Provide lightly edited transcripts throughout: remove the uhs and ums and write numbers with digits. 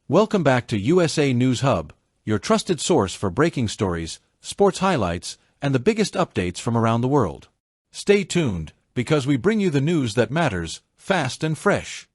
Welcome back to USA News Hub, your trusted source for breaking stories, sports highlights, and the biggest updates from around the world. Stay tuned, because we bring you the news that matters, fast and fresh.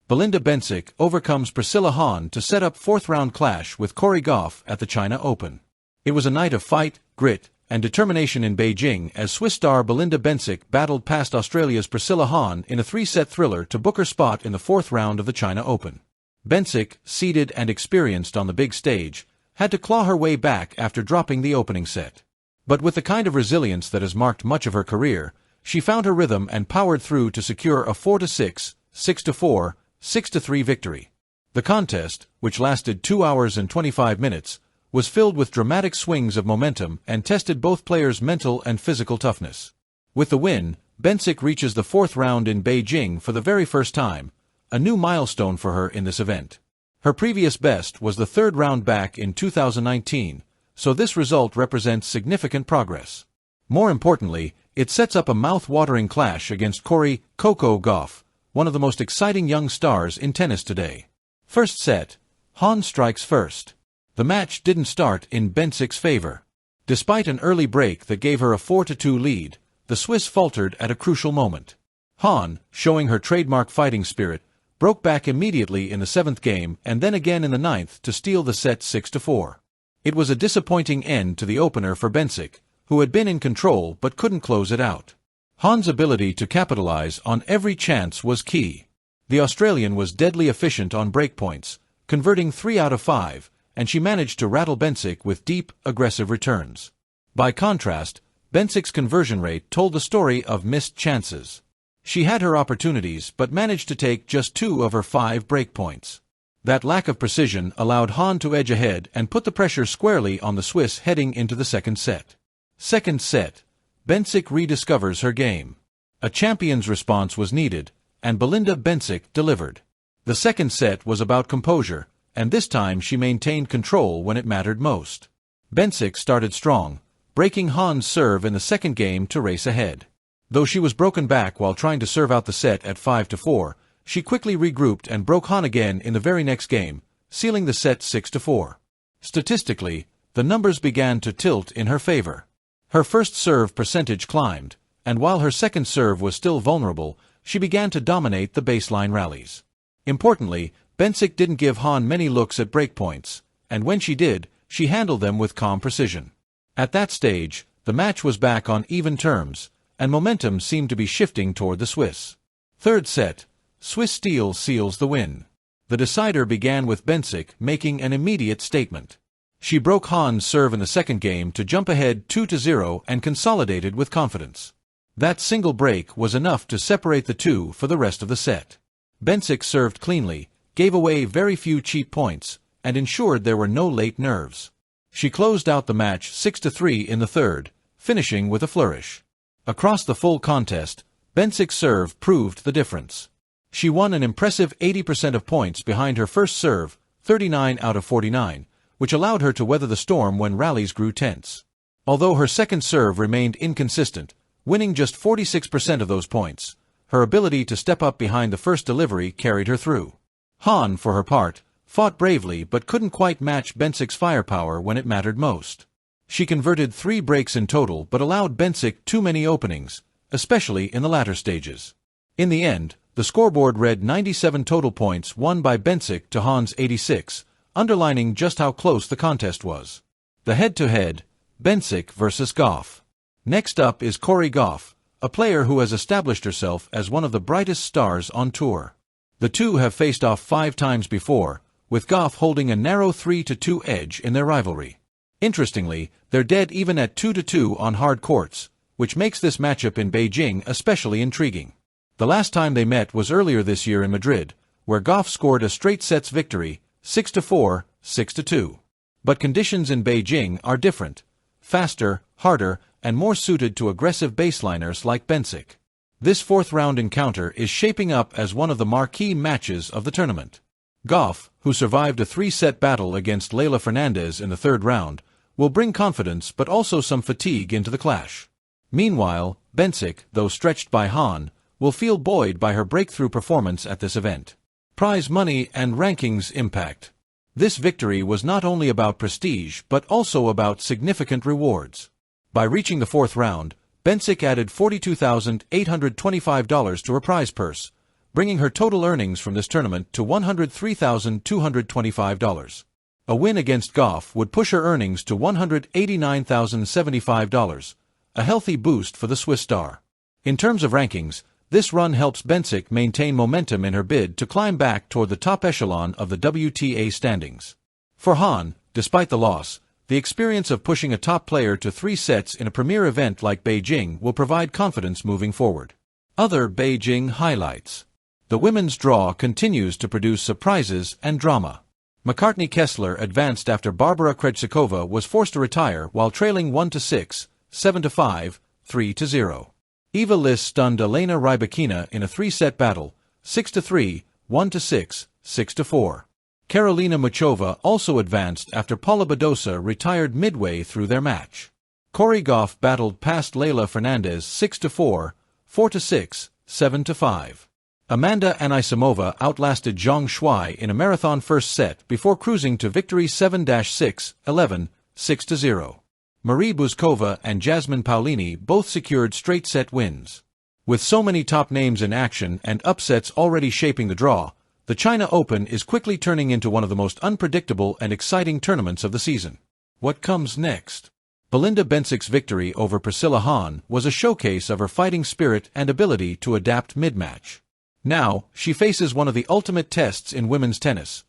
Belinda Bencic overcomes Priscilla Hon to set up fourth-round clash with Cori Gauff at the China Open. It was a night of fight, grit, and determination in Beijing as Swiss star Belinda Bencic battled past Australia's Priscilla Hon in a three-set thriller to book her spot in the fourth round of the China Open. Bencic, seeded and experienced on the big stage, had to claw her way back after dropping the opening set. But with the kind of resilience that has marked much of her career, she found her rhythm and powered through to secure a 4-6, 6-4, 6-3 victory. The contest, which lasted 2 hours and 25 minutes, was filled with dramatic swings of momentum and tested both players' mental and physical toughness. With the win, Bencic reaches the fourth round in Beijing for the very first time, a new milestone for her in this event. Her previous best was the third round back in 2019, so this result represents significant progress. More importantly, it sets up a mouth-watering clash against Cori Gauff, one of the most exciting young stars in tennis today. First set, Hon strikes first. The match didn't start in Bencic's favor. Despite an early break that gave her a 4-2 lead, the Swiss faltered at a crucial moment. Hon, showing her trademark fighting spirit, broke back immediately in the seventh game and then again in the ninth to steal the set 6-4. It was a disappointing end to the opener for Bencic, who had been in control but couldn't close it out. Hon's ability to capitalize on every chance was key. The Australian was deadly efficient on breakpoints, converting 3 out of 5, and she managed to rattle Bencic with deep, aggressive returns. By contrast, Bencic's conversion rate told the story of missed chances. She had her opportunities but managed to take just 2 of her 5 breakpoints. That lack of precision allowed Hon to edge ahead and put the pressure squarely on the Swiss heading into the second set. Second set, Bencic rediscovers her game. A champion's response was needed, and Belinda Bencic delivered. The second set was about composure, and this time she maintained control when it mattered most. Bencic started strong, breaking Hon's serve in the second game to race ahead. Though she was broken back while trying to serve out the set at 5-4, she quickly regrouped and broke Hon again in the very next game, sealing the set 6-4. Statistically, the numbers began to tilt in her favor. Her first serve percentage climbed, and while her second serve was still vulnerable, she began to dominate the baseline rallies. Importantly, Bencic didn't give Hon many looks at breakpoints, and when she did, she handled them with calm precision. At that stage, the match was back on even terms, and momentum seemed to be shifting toward the Swiss. Third set, Swiss steel seals the win. The decider began with Bencic making an immediate statement. She broke Hon's serve in the second game to jump ahead 2-0 and consolidated with confidence. That single break was enough to separate the two for the rest of the set. Bencic served cleanly, gave away very few cheap points, and ensured there were no late nerves. She closed out the match 6-3 in the third, finishing with a flourish. Across the full contest, Bencic's serve proved the difference. She won an impressive 80% of points behind her first serve, 39 out of 49, which allowed her to weather the storm when rallies grew tense. Although her second serve remained inconsistent, winning just 46% of those points, her ability to step up behind the first delivery carried her through. Hon, for her part, fought bravely but couldn't quite match Bencic's firepower when it mattered most. She converted 3 breaks in total but allowed Bencic too many openings, especially in the latter stages. In the end, the scoreboard read 97 total points won by Bencic to Hon's 86, underlining just how close the contest was. The head-to-head, Bencic versus Gauff. Next up is Cori Gauff, a player who has established herself as one of the brightest stars on tour. The two have faced off 5 times before, with Gauff holding a narrow 3-2 edge in their rivalry. Interestingly, they're dead even at 2-2 on hard courts, which makes this matchup in Beijing especially intriguing. The last time they met was earlier this year in Madrid, where Gauff scored a straight sets victory, 6-4, 6-2. But conditions in Beijing are different, faster, harder, and more suited to aggressive baseliners like Bencic. This fourth-round encounter is shaping up as one of the marquee matches of the tournament. Gauff, who survived a 3-set battle against Leylah Fernandez in the third round, will bring confidence but also some fatigue into the clash. Meanwhile, Bencic, though stretched by Hon, will feel buoyed by her breakthrough performance at this event. Prize money and rankings impact. This victory was not only about prestige but also about significant rewards. By reaching the fourth round, Bencic added $42,825 to her prize purse, bringing her total earnings from this tournament to $103,225. A win against Gauff would push her earnings to $189,075, a healthy boost for the Swiss star. In terms of rankings, this run helps Bencic maintain momentum in her bid to climb back toward the top echelon of the WTA standings. For Hon, despite the loss, the experience of pushing a top player to 3 sets in a premier event like Beijing will provide confidence moving forward. Other Beijing highlights. The women's draw continues to produce surprises and drama. McCartney Kessler advanced after Barbara Krejcikova was forced to retire while trailing 1-6, 7-5, 3-0. Eva Liss stunned Elena Rybakina in a 3-set battle, 6-3, 1-6, 6-4. Karolina Muchova also advanced after Paula Badosa retired midway through their match. Cori Gauff battled past Leylah Fernandez 6-4, 4-6, 7-5. Amanda Anisimova outlasted Zhang Shuai in a marathon first set before cruising to victory 7-6, 11, 6-0. Marie Buzkova and Jasmine Paolini both secured straight-set wins. With so many top names in action and upsets already shaping the draw, the China Open is quickly turning into one of the most unpredictable and exciting tournaments of the season. What comes next? Belinda Bencic's victory over Priscilla Hon was a showcase of her fighting spirit and ability to adapt mid-match. Now, she faces one of the ultimate tests in women's tennis,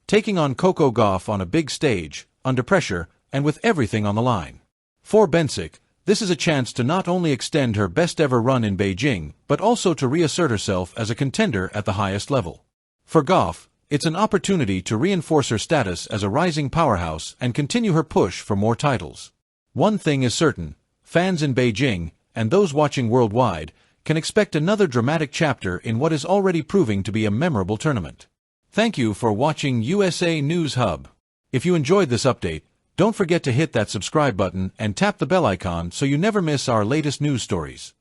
taking on Cori Gauff on a big stage, under pressure, and with everything on the line. For Bencic, this is a chance to not only extend her best-ever run in Beijing, but also to reassert herself as a contender at the highest level. For Gauff, it's an opportunity to reinforce her status as a rising powerhouse and continue her push for more titles. One thing is certain, fans in Beijing, and those watching worldwide, can expect another dramatic chapter in what is already proving to be a memorable tournament. Thank you for watching USA News Hub. If you enjoyed this update, don't forget to hit that subscribe button and tap the bell icon so you never miss our latest news stories.